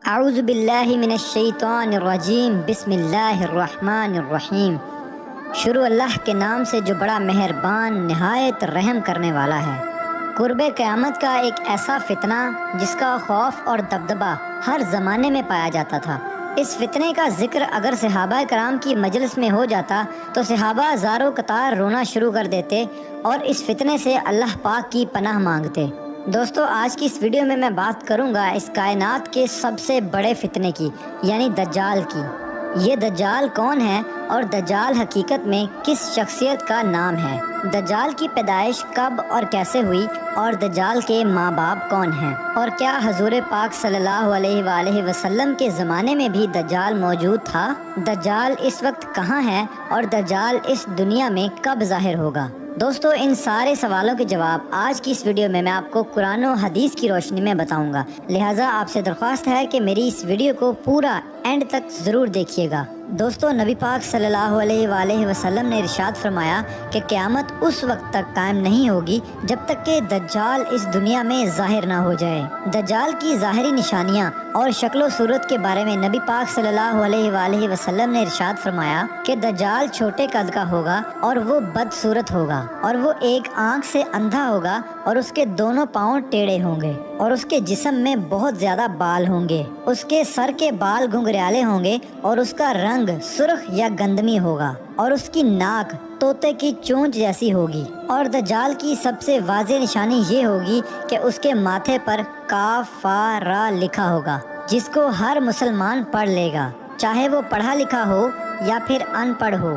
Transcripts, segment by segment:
اعوذ باللہ من الشیطان الرجیم بسم اللہ الرحمن الرحیم۔ شروع اللہ کے نام سے جو بڑا مہربان نہایت رحم کرنے والا ہے۔ قرب قیامت کا ایک ایسا فتنہ جس کا خوف اور دبدبہ ہر زمانے میں پایا جاتا تھا۔ اس فتنے کا ذکر اگر صحابہ کرام کی مجلس میں ہو جاتا تو صحابہ زاروں قطار رونا شروع کر دیتے اور اس فتنے سے اللہ پاک کی پناہ مانگتے۔ دوستو، آج کی اس ویڈیو میں بات کروں گا اس کائنات کے سب سے بڑے فتنے کی، یعنی دجال کی۔ یہ دجال کون ہے اور دجال حقیقت میں کس شخصیت کا نام ہے؟ دجال کی پیدائش کب اور کیسے ہوئی اور دجال کے ماں باپ کون ہیں؟ اور کیا حضور پاک صلی اللہ علیہ وآلہ وسلم کے زمانے میں بھی دجال موجود تھا؟ دجال اس وقت کہاں ہے اور دجال اس دنیا میں کب ظاہر ہوگا؟ دوستو، ان سارے سوالوں کے جواب آج کی اس ویڈیو میں آپ کو قرآن و حدیث کی روشنی میں بتاؤں گا، لہٰذا آپ سے درخواست ہے کہ میری اس ویڈیو کو پورا اینڈ تک ضرور دیکھیے گا۔ دوستو، نبی پاک صلی اللہ علیہ وآلہ وسلم نے ارشاد فرمایا کہ قیامت اس وقت تک قائم نہیں ہوگی جب تک کہ دجال اس دنیا میں ظاہر نہ ہو جائے۔ دجال کی ظاہری نشانیاں اور شکل و صورت کے بارے میں نبی پاک صلی اللہ علیہ وآلہ وسلم نے ارشاد فرمایا کہ دجال چھوٹے قد کا ہوگا اور وہ بد صورت ہوگا، اور وہ ایک آنکھ سے اندھا ہوگا اور اس کے دونوں پاؤں ٹیڑھے ہوں گے، اور اس کے جسم میں بہت زیادہ بال ہوں گے، اس کے سر کے بال گھنگریالے ہوں گے اور اس کا رنگ سرخ یا گندمی ہوگا، اور اس کی ناک طوطے کی چونچ جیسی ہوگی۔ اور دجال کی سب سے واضح نشانی یہ ہوگی کہ اس کے ماتھے پر کاف فا را لکھا ہوگا، جس کو ہر مسلمان پڑھ لے گا، چاہے وہ پڑھا لکھا ہو یا پھر ان پڑھ ہو،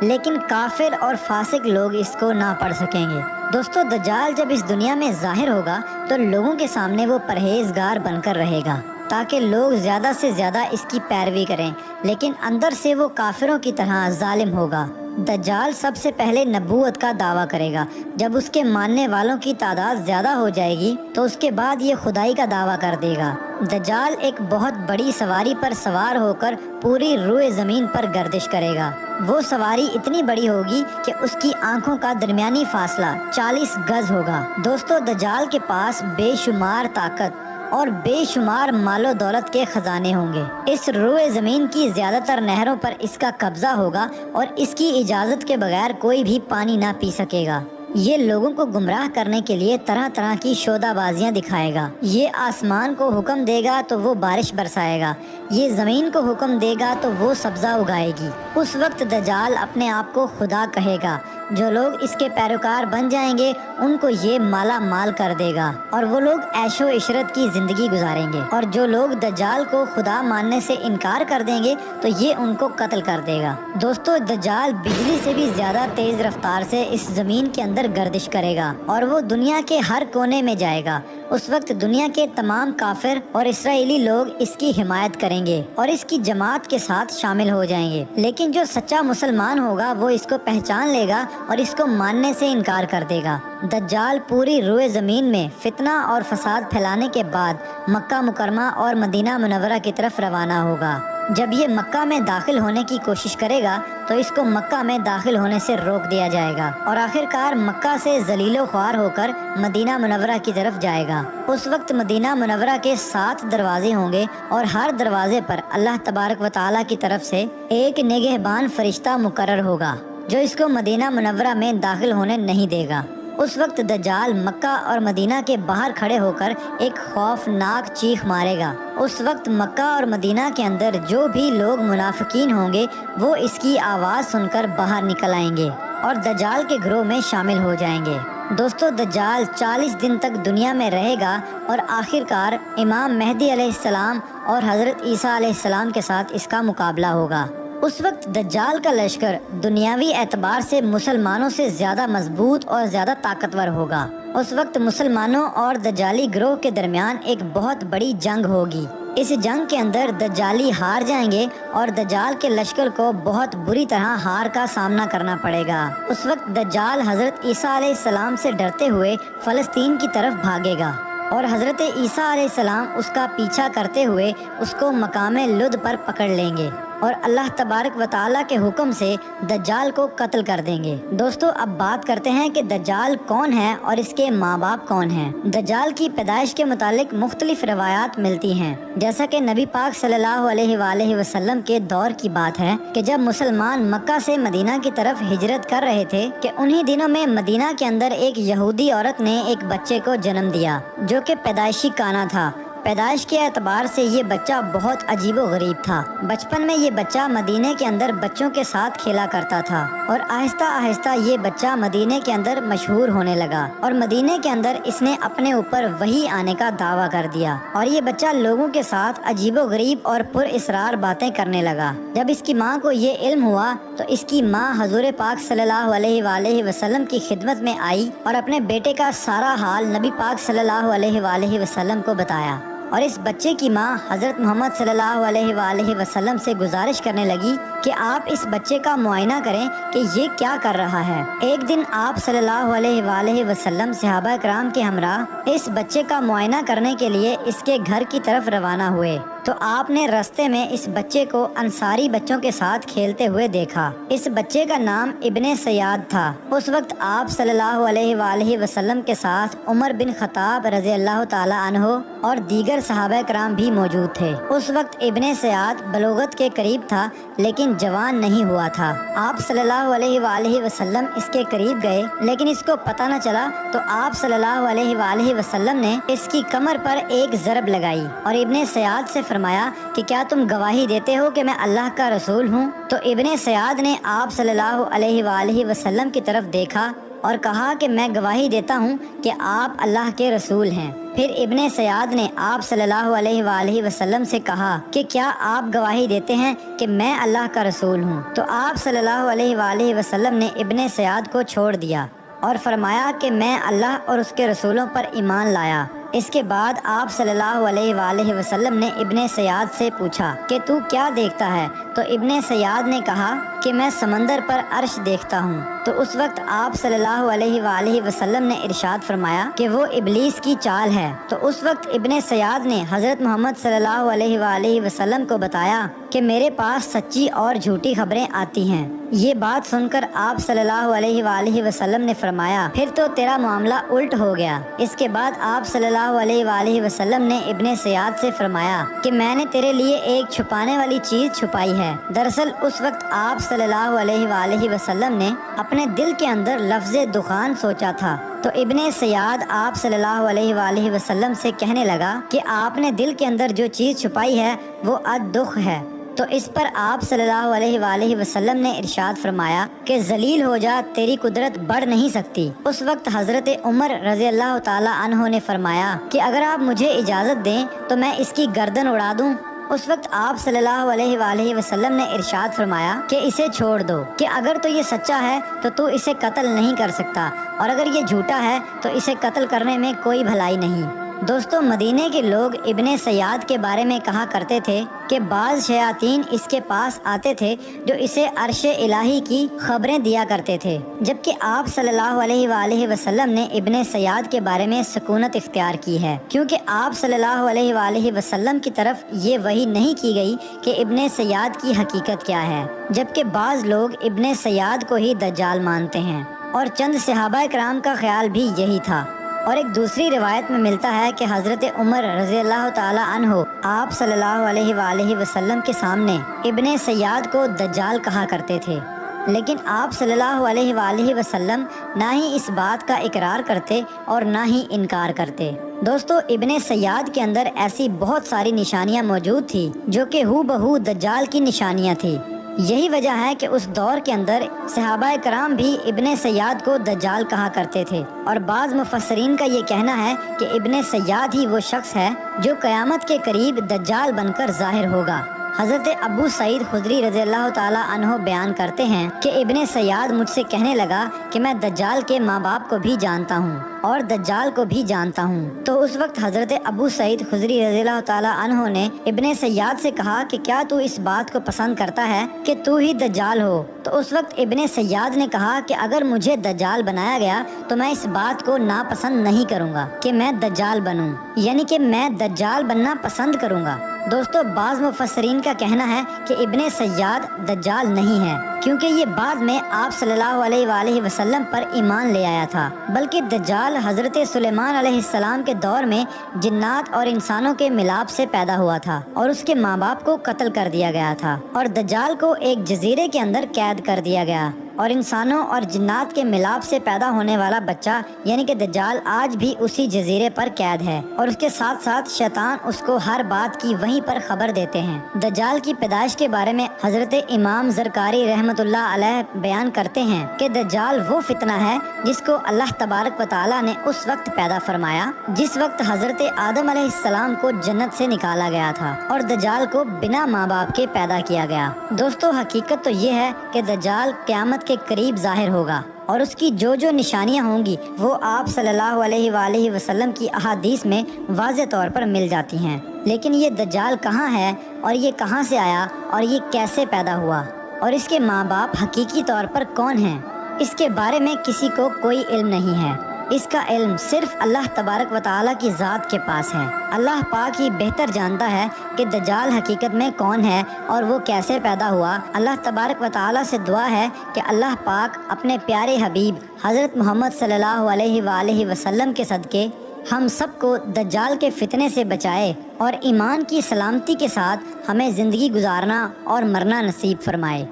لیکن کافر اور فاسق لوگ اس کو نہ پڑھ سکیں گے۔ دوستو، دجال جب اس دنیا میں ظاہر ہوگا تو لوگوں کے سامنے وہ پرہیزگار بن کر رہے گا تاکہ لوگ زیادہ سے زیادہ اس کی پیروی کریں، لیکن اندر سے وہ کافروں کی طرح ظالم ہوگا۔ دجال سب سے پہلے نبوت کا دعویٰ کرے گا، جب اس کے ماننے والوں کی تعداد زیادہ ہو جائے گی تو اس کے بعد یہ خدائی کا دعویٰ کر دے گا۔ دجال ایک بہت بڑی سواری پر سوار ہو کر پوری روئے زمین پر گردش کرے گا۔ وہ سواری اتنی بڑی ہوگی کہ اس کی آنکھوں کا درمیانی فاصلہ 40 گز ہوگا۔ دوستو، دجال کے پاس بے شمار طاقت اور بے شمار مال و دولت کے خزانے ہوں گے۔ اس روئے زمین کی زیادہ تر نہروں پر اس کا قبضہ ہوگا اور اس کی اجازت کے بغیر کوئی بھی پانی نہ پی سکے گا۔ یہ لوگوں کو گمراہ کرنے کے لیے طرح طرح کی شودہ بازیاں دکھائے گا۔ یہ آسمان کو حکم دے گا تو وہ بارش برسائے گا، یہ زمین کو حکم دے گا تو وہ سبزہ اگائے گی۔ اس وقت دجال اپنے آپ کو خدا کہے گا۔ جو لوگ اس کے پیروکار بن جائیں گے ان کو یہ مالا مال کر دے گا اور وہ لوگ عیش و عشرت کی زندگی گزاریں گے، اور جو لوگ دجال کو خدا ماننے سے انکار کر دیں گے تو یہ ان کو قتل کر دے گا۔ دوستو، دجال بجلی سے بھی زیادہ تیز رفتار سے اس زمین کے اندر گردش کرے گا اور وہ دنیا کے ہر کونے میں جائے گا۔ اس وقت دنیا کے تمام کافر اور اسرائیلی لوگ اس کی حمایت کریں گے اور اس کی جماعت کے ساتھ شامل ہو جائیں گے، لیکن جو سچا مسلمان ہوگا وہ اس کو پہچان لے گا اور اس کو ماننے سے انکار کر دے گا۔ دجال پوری روئے زمین میں فتنہ اور فساد پھیلانے کے بعد مکہ مکرمہ اور مدینہ منورہ کی طرف روانہ ہوگا۔ جب یہ مکہ میں داخل ہونے کی کوشش کرے گا تو اس کو مکہ میں داخل ہونے سے روک دیا جائے گا اور آخرکار مکہ سے ذلیل و خوار ہو کر مدینہ منورہ کی طرف جائے گا۔ اس وقت مدینہ منورہ کے 7 دروازے ہوں گے اور ہر دروازے پر اللہ تبارک و تعالیٰ کی طرف سے ایک نگہبان فرشتہ مقرر ہوگا جو اس کو مدینہ منورہ میں داخل ہونے نہیں دے گا۔ اس وقت دجال مکہ اور مدینہ کے باہر کھڑے ہو کر ایک خوفناک چیخ مارے گا۔ اس وقت مکہ اور مدینہ کے اندر جو بھی لوگ منافقین ہوں گے وہ اس کی آواز سن کر باہر نکل آئیں گے اور دجال کے گروہ میں شامل ہو جائیں گے۔ دوستو، دجال 40 دن تک دنیا میں رہے گا اور آخرکار امام مہدی علیہ السلام اور حضرت عیسیٰ علیہ السلام کے ساتھ اس کا مقابلہ ہوگا۔ اس وقت دجال کا لشکر دنیاوی اعتبار سے مسلمانوں سے زیادہ مضبوط اور زیادہ طاقتور ہوگا۔ اس وقت مسلمانوں اور دجالی گروہ کے درمیان ایک بہت بڑی جنگ ہوگی۔ اس جنگ کے اندر دجالی ہار جائیں گے اور دجال کے لشکر کو بہت بری طرح ہار کا سامنا کرنا پڑے گا۔ اس وقت دجال حضرت عیسیٰ علیہ السلام سے ڈرتے ہوئے فلسطین کی طرف بھاگے گا اور حضرت عیسیٰ علیہ السلام اس کا پیچھا کرتے ہوئے اس کو مقام لد پر پکڑ لیں گے اور اللہ تبارک و تعالیٰ کے حکم سے دجال کو قتل کر دیں گے۔ دوستو اب بات کرتے ہیں کہ دجال کون ہے اور اس کے ماں باپ کون ہیں۔ دجال کی پیدائش کے متعلق مختلف روایات ملتی ہیں، جیسا کہ نبی پاک صلی اللہ علیہ وآلہ وسلم کے دور کی بات ہے کہ جب مسلمان مکہ سے مدینہ کی طرف ہجرت کر رہے تھے کہ انہی دنوں میں مدینہ کے اندر ایک یہودی عورت نے ایک بچے کو جنم دیا جو کہ پیدائشی کانا تھا۔ پیدائش کے اعتبار سے یہ بچہ بہت عجیب و غریب تھا۔ بچپن میں یہ بچہ مدینے کے اندر بچوں کے ساتھ کھیلا کرتا تھا اور آہستہ آہستہ یہ بچہ مدینے کے اندر مشہور ہونے لگا اور مدینے کے اندر اس نے اپنے اوپر وحی آنے کا دعویٰ کر دیا اور یہ بچہ لوگوں کے ساتھ عجیب و غریب اور پر اسرار باتیں کرنے لگا۔ جب اس کی ماں کو یہ علم ہوا تو اس کی ماں حضور پاک صلی اللہ علیہ وآلہ وسلم کی خدمت میں آئی اور اپنے بیٹے کا سارا حال نبی پاک صلی اللہ علیہ وآلہ وسلم کو بتایا اور اس بچے کی ماں حضرت محمد صلی اللہ علیہ وآلہ وسلم سے گزارش کرنے لگی کہ آپ اس بچے کا معائنہ کریں کہ یہ کیا کر رہا ہے۔ ایک دن آپ صلی اللہ علیہ وآلہ وسلم صحابہ کرام کے ہمراہ اس بچے کا معائنہ کرنے کے لیے اس کے گھر کی طرف روانہ ہوئے تو آپ نے راستے میں اس بچے کو انصاری بچوں کے ساتھ کھیلتے ہوئے دیکھا۔ اس بچے کا نام ابن سیاد تھا۔ اس وقت آپ صلی اللہ علیہ وآلہ وسلم کے ساتھ عمر بن خطاب رضی اللہ تعالی عنہ اور دیگر صحابہ کرام بھی موجود تھے۔ اس وقت ابن سیاد بلوغت کے قریب تھا لیکن جوان نہیں ہوا تھا۔ آپ صلی اللہ علیہ وآلہ وسلم اس کے قریب گئے لیکن اس کو پتہ نہ چلا تو آپ صلی اللہ علیہ وآلہ وسلم نے اس کی کمر پر ایک ضرب لگائی اور ابن سیاد سے فرمایا کہ کیا تم گواہی دیتے ہو کہ میں اللہ کا رسول ہوں؟ تو ابن سیاد نے آپ صلی اللہ علیہ وآلہ وسلم کی طرف دیکھا اور کہا کہ میں گواہی دیتا ہوں کہ آپ اللہ کے رسول ہیں۔ پھر ابن سیاد نے آپ صلی اللہ علیہ وآلہ وسلم سے کہا کہ کیا آپ گواہی دیتے ہیں کہ میں اللہ کا رسول ہوں؟ تو آپ صلی اللہ علیہ وآلہ وسلم نے ابن سیاد کو چھوڑ دیا اور فرمایا کہ میں اللہ اور اس کے رسولوں پر ایمان لایا۔ اس کے بعد آپ صلی اللہ علیہ وآلہ وسلم نے ابن سیاد سے پوچھا کہ تو کیا دیکھتا ہے؟ تو ابن سیاد نے کہا کہ میں سمندر پر عرش دیکھتا ہوں۔ تو اس وقت آپ صلی اللہ علیہ وآلہ وسلم نے ارشاد فرمایا کہ وہ ابلیس کی چال ہے۔ تو اس وقت ابن سیاد نے حضرت محمد صلی اللہ علیہ وآلہ وسلم کو بتایا کہ میرے پاس سچی اور جھوٹی خبریں آتی ہیں۔ یہ بات سن کر آپ صلی اللہ علیہ وآلہ وسلم نے فرمایا پھر تو تیرا معاملہ الٹ ہو گیا۔ اس کے بعد آپ صلی اللہ علیہ وآلہ وسلم نے ابن سیاد سے فرمایا کہ میں نے تیرے لیے ایک چھپانے والی چیز چھپائی ہے۔ دراصل اس وقت آپ صلی اللہ علیہ وآلہ وسلم نے اپنے دل کے اندر لفظ دخان سوچا تھا۔ تو ابن سیاد آپ صلی اللہ علیہ وآلہ وسلم سے کہنے لگا کہ آپ نے دل کے اندر جو چیز چھپائی ہے وہ الدخ ہے۔ تو اس پر آپ صلی اللہ علیہ وآلہ وسلم نے ارشاد فرمایا کہ ذلیل ہو جا، تیری قدرت بڑھ نہیں سکتی۔ اس وقت حضرت عمر رضی اللہ تعالی عنہ نے فرمایا کہ اگر آپ مجھے اجازت دیں تو میں اس کی گردن اڑا دوں۔ اس وقت آپ صلی اللہ علیہ وآلہ وسلم نے ارشاد فرمایا کہ اسے چھوڑ دو، کہ اگر تو یہ سچا ہے تو اسے قتل نہیں کر سکتا اور اگر یہ جھوٹا ہے تو اسے قتل کرنے میں کوئی بھلائی نہیں۔ دوستو مدینے کے لوگ ابن سیاد کے بارے میں کہا کرتے تھے کہ بعض شیاطین اس کے پاس آتے تھے جو اسے عرش الہی کی خبریں دیا کرتے تھے، جبکہ آپ صلی اللہ علیہ وآلہ وسلم نے ابن سیاد کے بارے میں سکونت اختیار کی ہے، کیونکہ آپ صلی اللہ علیہ وآلہ وسلم کی طرف یہ وحی نہیں کی گئی کہ ابن سیاد کی حقیقت کیا ہے، جبکہ بعض لوگ ابن سیاد کو ہی دجال مانتے ہیں اور چند صحابہ کرام کا خیال بھی یہی تھا۔ اور ایک دوسری روایت میں ملتا ہے کہ حضرت عمر رضی اللہ تعالی عنہ آپ صلی اللہ علیہ وآلہ وسلم کے سامنے ابن سیاد کو دجال کہا کرتے تھے، لیکن آپ صلی اللہ علیہ وآلہ وسلم نہ ہی اس بات کا اقرار کرتے اور نہ ہی انکار کرتے۔ دوستو ابن سیاد کے اندر ایسی بہت ساری نشانیاں موجود تھی جو کہ ہو بہو دجال کی نشانیاں تھی۔ یہی وجہ ہے کہ اس دور کے اندر صحابہ کرام بھی ابن سیاد کو دجال کہا کرتے تھے، اور بعض مفسرین کا یہ کہنا ہے کہ ابن سیاد ہی وہ شخص ہے جو قیامت کے قریب دجال بن کر ظاہر ہوگا۔ حضرت ابو سعید خدری رضی اللہ تعالی عنہ بیان کرتے ہیں کہ ابن سیاد مجھ سے کہنے لگا کہ میں دجال کے ماں باپ کو بھی جانتا ہوں اور دجال کو بھی جانتا ہوں۔ تو اس وقت حضرت ابو سعید خدری رضی اللہ تعالی عنہ نے ابن سیاد سے کہا کہ کیا تو اس بات کو پسند کرتا ہے کہ تو ہی دجال ہو؟ تو اس وقت ابن سیاد نے کہا کہ اگر مجھے دجال بنایا گیا تو میں اس بات کو ناپسند نہیں کروں گا کہ میں دجال بنوں، یعنی کہ میں دجال بننا پسند کروں گا۔ دوستو بعض مفسرین کا کہنا ہے کہ ابن سیاد دجال نہیں ہے، کیونکہ یہ بعد میں آپ صلی اللہ علیہ وآلہ وسلم پر ایمان لے آیا تھا، بلکہ دجال حضرت سلیمان علیہ السلام کے دور میں جنات اور انسانوں کے ملاپ سے پیدا ہوا تھا اور اس کے ماں باپ کو قتل کر دیا گیا تھا، اور دجال کو ایک جزیرے کے اندر قید کر دیا گیا، اور انسانوں اور جنات کے ملاپ سے پیدا ہونے والا بچہ یعنی کہ دجال آج بھی اسی جزیرے پر قید ہے، اور اس کے ساتھ ساتھ شیطان اس کو ہر بات کی وہیں پر خبر دیتے ہیں۔ دجال کی پیدائش کے بارے میں حضرت امام زرکاری رحمۃ اللہ علیہ بیان کرتے ہیں کہ دجال وہ فتنہ ہے جس کو اللہ تبارک و تعالیٰ نے اس وقت پیدا فرمایا جس وقت حضرت آدم علیہ السلام کو جنت سے نکالا گیا تھا اور دجال کو بنا ماں باپ کے پیدا کیا گیا۔ دوستو حقیقت تو یہ ہے کہ دجال قیامت کے قریب ظاہر ہوگا، اور اس کی جو نشانیاں ہوں گی وہ آپ صلی اللہ علیہ وآلہ وسلم کی احادیث میں واضح طور پر مل جاتی ہیں۔ لیکن یہ دجال کہاں ہے، اور یہ کہاں سے آیا، اور یہ کیسے پیدا ہوا، اور اس کے ماں باپ حقیقی طور پر کون ہیں، اس کے بارے میں کسی کو کوئی علم نہیں ہے۔ اس کا علم صرف اللہ تبارک و تعالیٰ کی ذات کے پاس ہے۔ اللہ پاک ہی بہتر جانتا ہے کہ دجال حقیقت میں کون ہے اور وہ کیسے پیدا ہوا۔ اللہ تبارک و تعالیٰ سے دعا ہے کہ اللہ پاک اپنے پیارے حبیب حضرت محمد صلی اللہ علیہ وآلہ وسلم کے صدقے ہم سب کو دجال کے فتنے سے بچائے اور ایمان کی سلامتی کے ساتھ ہمیں زندگی گزارنا اور مرنا نصیب فرمائے۔